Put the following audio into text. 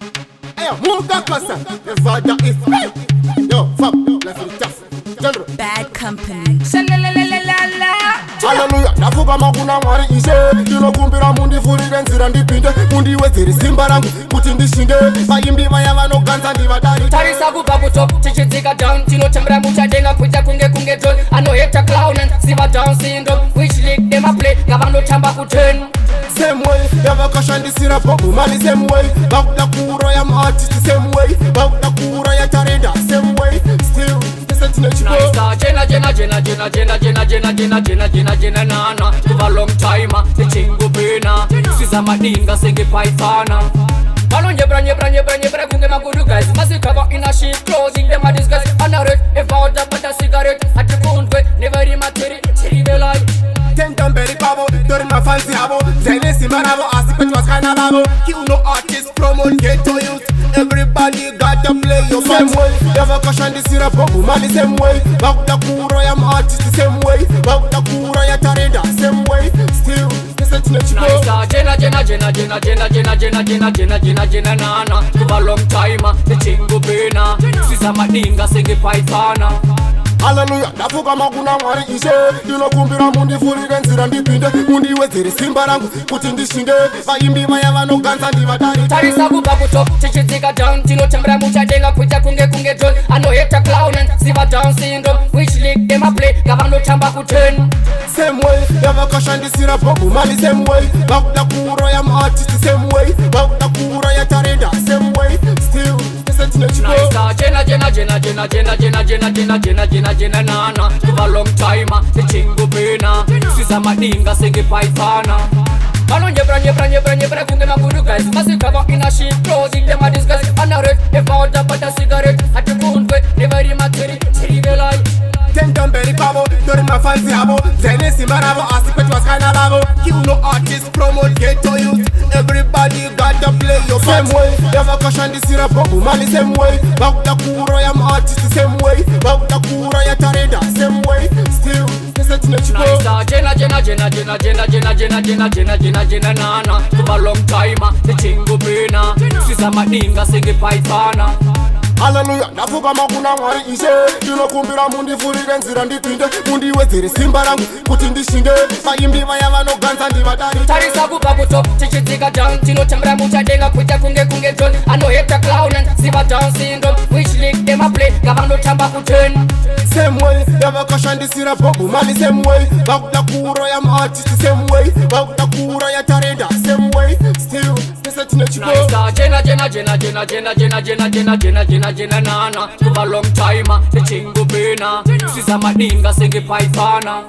Hey, Muka Kosa, the father is right. Yo, fuck, let's be tough. General. Bad company. Hallelujah, nafuka makuna mwari ishe. Ndinokumbira mundivhurire nzira ndipinde. Mundiwedzere simba rangu kuti ndishinde. Vaimbi vaya vanoganza ndivadari. Tarisa kubva kutop tichidzika down. Tinotembera muchadenga kuita kunge John. Anoheta clown and siva down syndrome. Which league them a play? Gavanotamba ku10. Same way, yavakashandisira bobu mali same way. Vakuda kuuraya artist same way. Vakuda kuuraya tarenda same way. Still, Jena nana kuva long time tichingupina siza madinga senge paifana Vano nyebra kunge magudu guys Masikava in a sheet clothing them a disguise Anarek, about the butter cigarette At the kundwe, never in my tiri belai Tentamberi pavo, during my fancy habo Zene simaravo, asipet was kinda lavo You know artists promote ghetto youth Everybody got to play your same way Never caution the syrup, mali same way Vakuda kuro ya artist the same way Vakuda kuro ya tarenda same way Still, listen to the chico Jena nana Kuva long time, tichingupina Siza madinga senge paifana Hallelujah, nafuka makuna mwari ishe Ndinokumbira mundivhurire nzira ndipinde Mundiwedzere simba rangu kuti ndishinde Vaimbi vaya vanoganza ndivadari Tarisa kubva kutop tichidzika down Tinotembera muchadenga kuita kunge John Anoheta clown and siva down syndrome Which league them a play gavanotamba ku10 Same way, yavakashandisira bobu mali same way Vakuda kuuraya artist same way Vakuda kuuraya tarenda same way Still, listen to the chico Jena nana kuva long time tichingupina siza madinga senge paifana Vano nyebra kunge magudu guys Masikava in a sheet clothing them a disguise Anarek, about the butter cigarette At the kundwe, never in my tiri belai Tentamberi pavo, during my fancy habo Zene simaravo, asipet was kinda lavo You know artists promote ghetto youth Everybody got to play your same way Yavakashandisira bobu mali same way Vakuda kuro ya artist the same way Vakuda kuro ya tarenda same way Still, listen to the chico Jena nana Kuva long time, tichingupina Siza madinga senge paifana Hallelujah, nafuka makuna mwari ishe Ndinokumbira mundivhurire nzira ndipinde Mundiwedzere simba rangu kuti ndishinde Vaimbi vaya vanoganza ndivadari Tarisa kubva kutop tichidzika down Tinotembera muchadenga kuita kunge John Anoheta clown and siva down syndrome Which league them a play gavanotamba ku10 Same way, yavakashandisira bobu mali same way Vakuda kuuraya artist same way Vakuda kuuraya tarenda same way Still, listen to the chico Jena nana kuva long time tichingupina siza madinga senge paifana